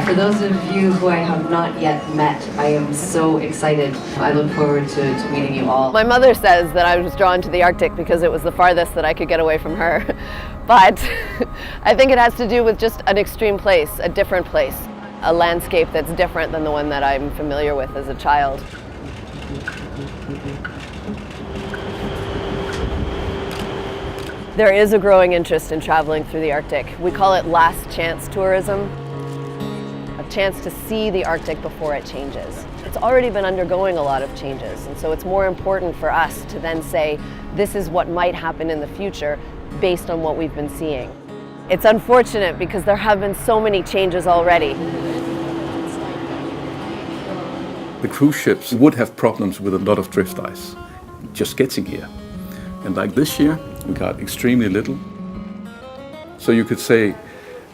For those of you who I have not yet met, I am so excited. I look forward to meeting you all. My mother says that I was drawn to the Arctic because it was the farthest that I could get away from her. But I think it has to do with just an extreme place, a different place, a landscape that's different than the one that I'm familiar with as a child. There is a growing interest in traveling through the Arctic. We call it last chance tourism, a chance to see the Arctic before it changes. It's already been undergoing a lot of changes, and so it's more important for us to then say, this is what might happen in the future based on what we've been seeing. It's unfortunate because there have been so many changes already. The cruise ships would have problems with a lot of drift ice just getting here. And like this year, we got extremely little. So you could say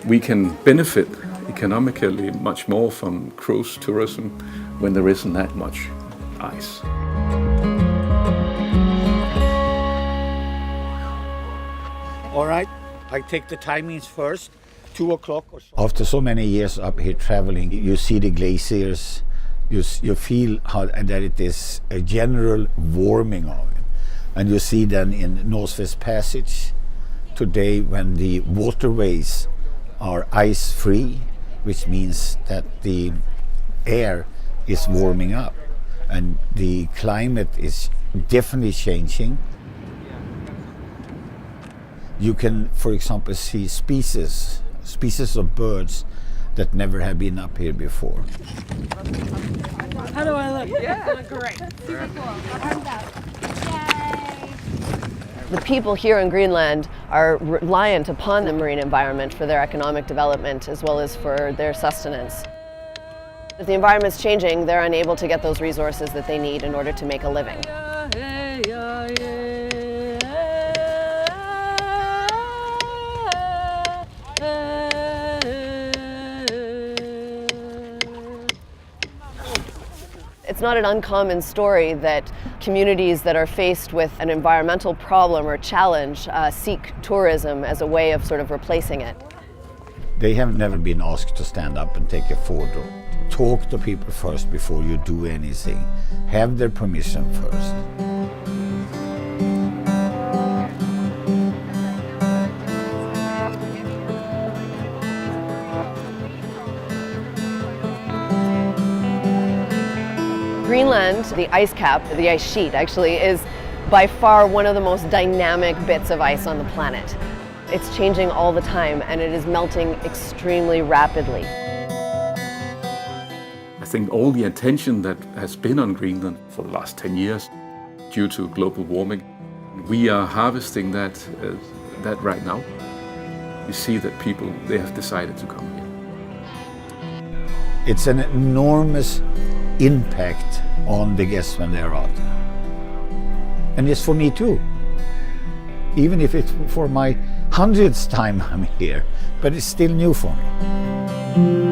we can benefit economically much more from cruise tourism when there isn't that much ice. All right, I take the timings first, 2 o'clock or so. After so many years up here traveling, you see the glaciers, you feel how that it is a general warming of it. And you see then in Northwest Passage today when the waterways are ice-free, which means that the air is warming up and the climate is definitely changing. You can, for example, see species of birds that never have been up here before. How do I look? Yeah, great. Super cool. Arms out. The people here in Greenland are reliant upon the marine environment for their economic development as well as for their sustenance. If the environment's changing, they're unable to get those resources that they need in order to make a living. It's not an uncommon story that communities that are faced with an environmental problem or challenge seek tourism as a way of sort of replacing it. They have never been asked to stand up and take a photo. Talk to people first before you do anything. Have their permission first. Greenland, the ice cap, the ice sheet actually, is by far one of the most dynamic bits of ice on the planet. It's changing all the time and it is melting extremely rapidly. I think all the attention that has been on Greenland for the last 10 years due to global warming, we are harvesting that right now. You see that people, they have decided to come here. It's an enormous impact on the guests when they're out. And it's for me too. Even if it's for my 100th time I'm here, but it's still new for me.